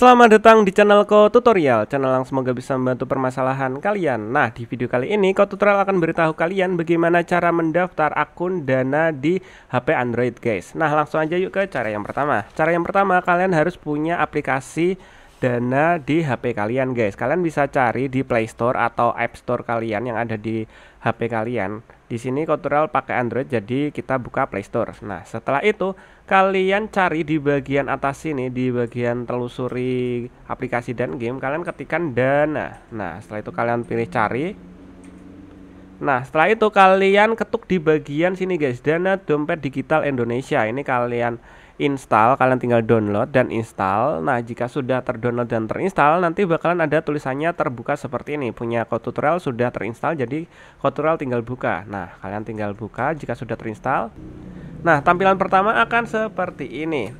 Selamat datang di channel Ko Tutorial, channel yang semoga bisa membantu permasalahan kalian. Nah, di video kali ini Ko Tutorial akan beritahu kalian bagaimana cara mendaftar akun Dana di HP Android, guys. Nah, langsung aja yuk ke cara yang pertama. Cara yang pertama, kalian harus punya aplikasi Dana di HP kalian, guys. Kalian bisa cari di Play Store atau App Store kalian yang ada di HP kalian. Di sini Ko Tutorial pakai Android, jadi kita buka Play Store. Nah, setelah itu kalian cari di bagian atas sini, di bagian telusuri aplikasi dan game, kalian ketikkan Dana. Nah, setelah itu kalian pilih cari. Nah, setelah itu kalian ketuk di bagian sini, guys, Dana Dompet Digital Indonesia. Ini kalian install, kalian tinggal download dan install. Nah, jika sudah terdownload dan terinstall, nanti bakalan ada tulisannya terbuka seperti ini. Punya Ko Tutorial sudah terinstall, jadi Ko Tutorial tinggal buka. Nah, kalian tinggal buka jika sudah terinstall. Nah, tampilan pertama akan seperti ini.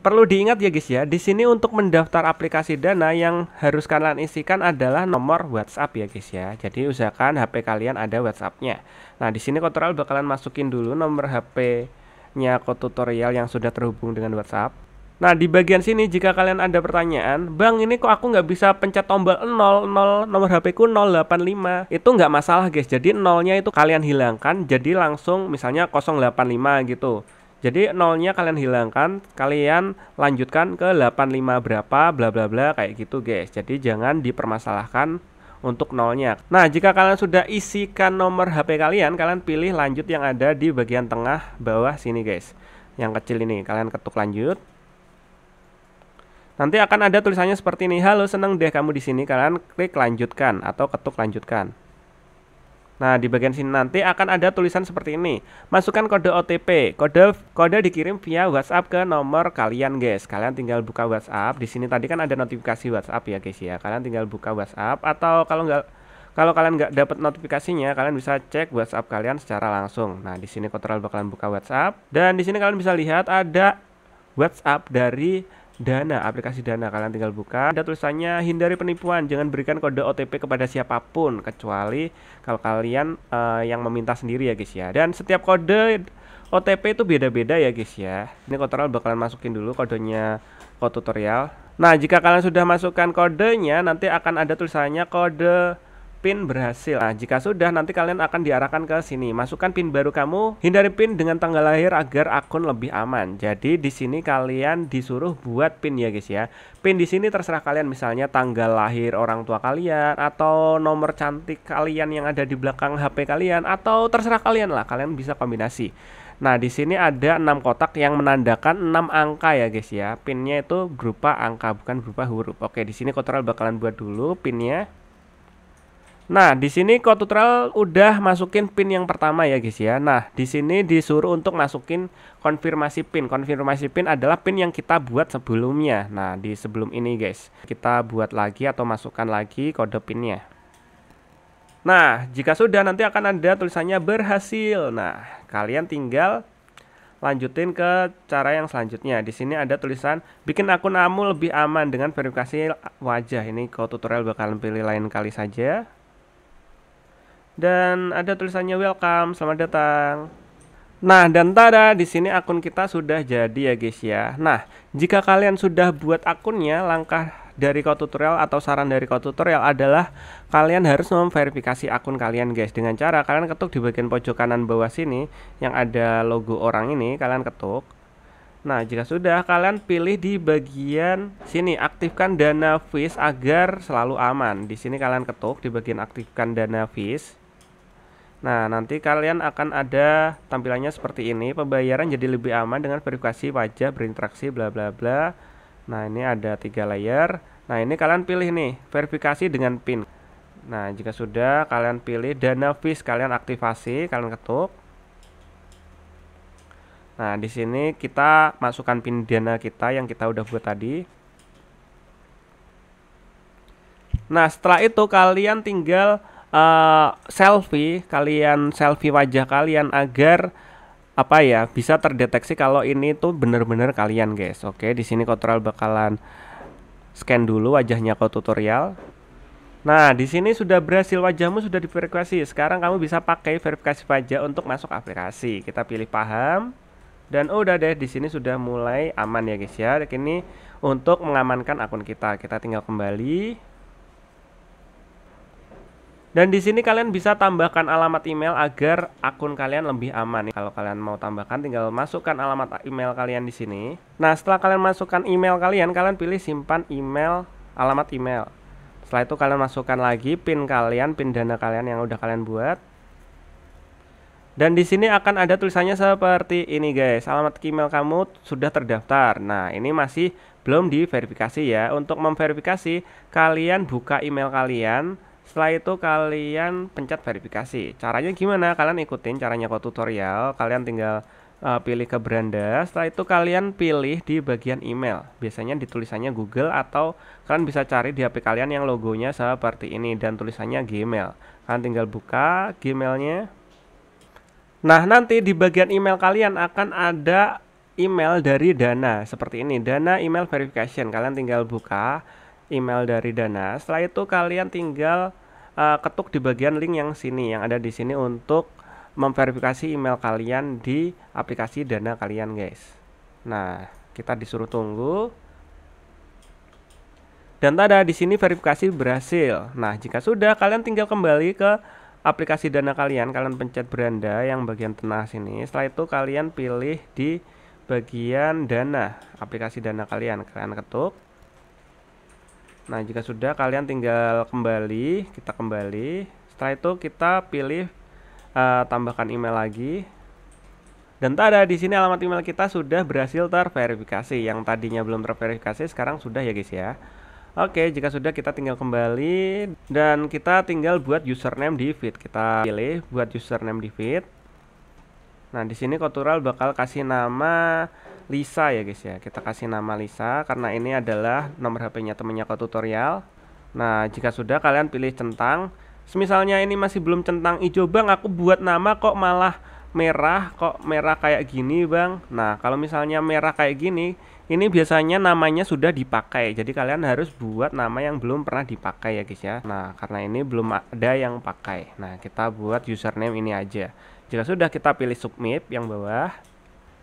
Perlu diingat ya, guys ya, di sini untuk mendaftar aplikasi Dana yang harus kalian isikan adalah nomor WhatsApp ya, guys ya. Jadi usahakan HP kalian ada WhatsApp-nya. Nah, di sini Ko Tutorial bakalan masukin dulu nomor HP-nya Ko Tutorial yang sudah terhubung dengan WhatsApp. Nah, di bagian sini jika kalian ada pertanyaan, Bang, ini kok aku nggak bisa pencet tombol 00, nomor HP ku 085. Itu nggak masalah, guys. Jadi nolnya itu kalian hilangkan, jadi langsung misalnya 085 gitu. Jadi nolnya kalian hilangkan, kalian lanjutkan ke 85 berapa bla bla bla kayak gitu, guys. Jadi jangan dipermasalahkan untuk nolnya. Nah, jika kalian sudah isikan nomor HP kalian, kalian pilih lanjut yang ada di bagian tengah bawah sini, guys. Yang kecil ini, kalian ketuk lanjut. Nanti akan ada tulisannya seperti ini. Halo, seneng deh kamu di sini. Kalian klik lanjutkan atau ketuk lanjutkan. Nah, di bagian sini nanti akan ada tulisan seperti ini. Masukkan kode OTP. Kode dikirim via WhatsApp ke nomor kalian, guys. Kalian tinggal buka WhatsApp. Di sini tadi kan ada notifikasi WhatsApp ya, guys ya. Kalian tinggal buka WhatsApp, atau kalau kalian nggak dapat notifikasinya, kalian bisa cek WhatsApp kalian secara langsung. Nah, di sini Ko Tutorial bakalan buka WhatsApp, dan di sini kalian bisa lihat ada WhatsApp dari Dana, aplikasi Dana. Kalian tinggal buka, ada tulisannya hindari penipuan, jangan berikan kode OTP kepada siapapun kecuali kalau kalian yang meminta sendiri ya, guys ya. Dan setiap kode OTP itu beda-beda ya, guys ya. Ini Ko Tutorial bakalan masukin dulu kodenya Ko Tutorial. Nah, jika kalian sudah masukkan kodenya, nanti akan ada tulisannya kode PIN berhasil. Nah, jika sudah, nanti kalian akan diarahkan ke sini. Masukkan PIN baru kamu, hindari PIN dengan tanggal lahir agar akun lebih aman. Jadi di sini kalian disuruh buat PIN ya, guys ya. PIN di sini terserah kalian, misalnya tanggal lahir orang tua kalian, atau nomor cantik kalian yang ada di belakang HP kalian, atau terserah kalian lah, kalian bisa kombinasi. Nah, di sini ada 6 kotak yang menandakan 6 angka ya, guys ya. PIN-nya itu berupa angka, bukan berupa huruf. Oke, di sini Ko Tutorial bakalan buat dulu PIN-nya. Nah, di sini Ko Tutorial udah masukin PIN yang pertama ya, guys ya. Nah, di sini disuruh untuk masukin konfirmasi PIN. Konfirmasi PIN adalah PIN yang kita buat sebelumnya. Nah, di sebelum ini, guys, kita buat lagi atau masukkan lagi kode PIN-nya. Nah, jika sudah, nanti akan ada tulisannya berhasil. Nah, kalian tinggal lanjutin ke cara yang selanjutnya. Di sini ada tulisan bikin akun kamu lebih aman dengan verifikasi wajah. Ini Ko Tutorial bakalan pilih lain kali saja. Dan ada tulisannya welcome, selamat datang. Nah, dan tada, di sini akun kita sudah jadi ya, guys ya. Nah, jika kalian sudah buat akunnya, langkah dari Ko Tutorial atau saran dari Ko Tutorial adalah kalian harus memverifikasi akun kalian, guys, dengan cara kalian ketuk di bagian pojok kanan bawah sini yang ada logo orang ini, kalian ketuk. Nah, jika sudah, kalian pilih di bagian sini aktifkan Dana Fish agar selalu aman. Di sini kalian ketuk di bagian aktifkan Dana Fish. Nah, nanti kalian akan ada tampilannya seperti ini. Pembayaran jadi lebih aman dengan verifikasi wajah berinteraksi bla bla bla. Nah, ini ada 3 layer. Nah, ini kalian pilih nih, verifikasi dengan PIN. Nah, jika sudah, kalian pilih Dana Fish, kalian aktifasi, kalian ketuk. Nah, di sini kita masukkan PIN Dana kita yang kita udah buat tadi. Nah, setelah itu kalian tinggal kalian selfie wajah kalian agar apa ya, bisa terdeteksi kalau ini tuh bener-bener kalian, guys. Oke, di sini Ko Tutorial bakalan scan dulu wajahnya Ko Tutorial. Nah, di sini sudah berhasil, wajahmu sudah diverifikasi. Sekarang kamu bisa pakai verifikasi wajah untuk masuk aplikasi. Kita pilih paham. Dan udah deh, di sini sudah mulai aman ya guys ya. Ini untuk mengamankan akun kita tinggal kembali. Dan di sini kalian bisa tambahkan alamat email agar akun kalian lebih aman. Kalau kalian mau tambahkan, tinggal masukkan alamat email kalian di sini. Nah, setelah kalian masukkan email kalian pilih simpan email, alamat email. Setelah itu kalian masukkan lagi PIN kalian, PIN Dana kalian yang udah kalian buat. Dan di sini akan ada tulisannya seperti ini guys. Alamat email kamu sudah terdaftar. Nah, ini masih belum diverifikasi ya. Untuk memverifikasi, kalian buka email kalian. Setelah itu kalian pencet verifikasi. Caranya gimana? Kalian ikutin caranya kok tutorial. Kalian tinggal pilih ke beranda. Setelah itu kalian pilih di bagian email. Biasanya ditulisannya Google atau kalian bisa cari di HP kalian yang logonya seperti ini dan tulisannya Gmail. Kalian tinggal buka Gmailnya. Nah, nanti di bagian email kalian akan ada email dari Dana seperti ini. Dana email verification. Kalian tinggal buka email dari Dana. Setelah itu kalian tinggal ketuk di bagian link yang sini, yang ada di sini untuk memverifikasi email kalian di aplikasi Dana kalian guys. Nah, kita disuruh tunggu. Dan tada, di sini verifikasi berhasil. Nah, jika sudah, kalian tinggal kembali ke aplikasi Dana kalian. Kalian pencet beranda yang bagian tengah sini. Setelah itu kalian pilih di bagian Dana, aplikasi Dana kalian ketuk. Nah, jika sudah, kalian tinggal kembali, kita kembali. Setelah itu kita pilih tambahkan email lagi. Dan tada, di sini alamat email kita sudah berhasil terverifikasi. Yang tadinya belum terverifikasi sekarang sudah ya guys ya. Oke, jika sudah kita tinggal kembali dan kita tinggal buat username di feed. Kita pilih buat username di feed. Nah, di sini Kotutorial bakal kasih nama Lisa ya guys ya. Kita kasih nama Lisa karena ini adalah nomor HP-nya temennya Kotutorial. Nah, jika sudah kalian pilih centang. Misalnya ini masih belum centang hijau bang, aku buat nama kok malah merah, kok merah kayak gini bang. Nah, kalau misalnya merah kayak gini, ini biasanya namanya sudah dipakai. Jadi kalian harus buat nama yang belum pernah dipakai ya guys ya. Nah, karena ini belum ada yang pakai. Nah, kita buat username ini aja. Jika sudah, kita pilih submit yang bawah.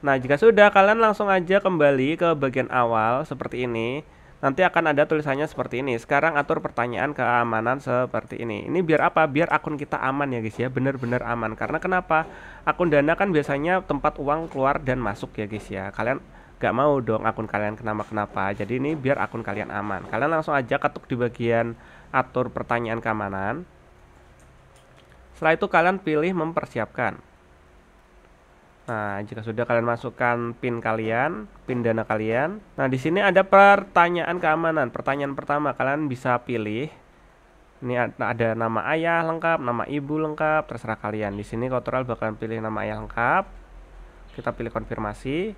Nah, jika sudah, kalian langsung aja kembali ke bagian awal seperti ini. Nanti akan ada tulisannya seperti ini. Sekarang atur pertanyaan keamanan seperti ini. Ini biar apa? Biar akun kita aman ya guys ya. Bener-bener aman. Karena kenapa? Akun Dana kan biasanya tempat uang keluar dan masuk ya guys ya. Kalian gak mau dong akun kalian kenapa-kenapa. Jadi ini biar akun kalian aman. Kalian langsung aja ketuk di bagian atur pertanyaan keamanan. Setelah itu kalian pilih mempersiapkan. Nah, jika sudah kalian masukkan PIN kalian, PIN Dana kalian. Nah, di sini ada pertanyaan keamanan. Pertanyaan pertama kalian bisa pilih. Ini ada nama ayah lengkap, nama ibu lengkap, terserah kalian. Di sini Kotutorial bakalan pilih nama ayah lengkap. Kita pilih konfirmasi.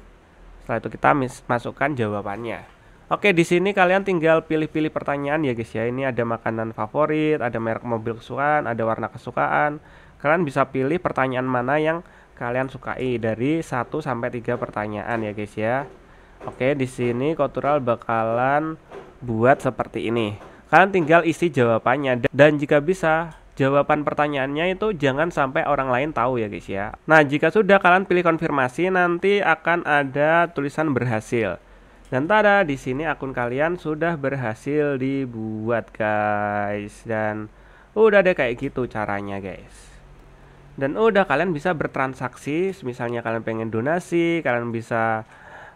Setelah itu kita masukkan jawabannya. Oke, di sini kalian tinggal pilih-pilih pertanyaan ya guys ya. Ini ada makanan favorit, ada merek mobil kesukaan, ada warna kesukaan. Kalian bisa pilih pertanyaan mana yang kalian sukai dari 1 sampai 3 pertanyaan ya guys ya. Oke, di sini Kotutorial bakalan buat seperti ini. Kalian tinggal isi jawabannya dan jika bisa jawaban pertanyaannya itu jangan sampai orang lain tahu ya guys ya. Nah, jika sudah kalian pilih konfirmasi, nanti akan ada tulisan berhasil. Dan tada, di sini akun kalian sudah berhasil dibuat guys. Dan udah deh kayak gitu caranya guys. Dan udah kalian bisa bertransaksi. Misalnya kalian pengen donasi, kalian bisa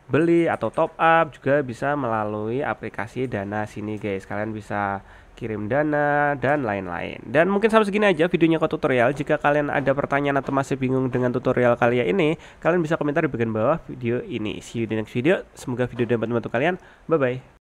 beli atau top up juga bisa melalui aplikasi Dana sini guys. Kalian bisa kirim dana dan lain-lain. Dan mungkin sampai segini aja videonya Kotutorial. Jika kalian ada pertanyaan atau masih bingung dengan tutorial kalian ini, kalian bisa komentar di bagian bawah video ini. See you di next video. Semoga video dapat membantu kalian. Bye bye.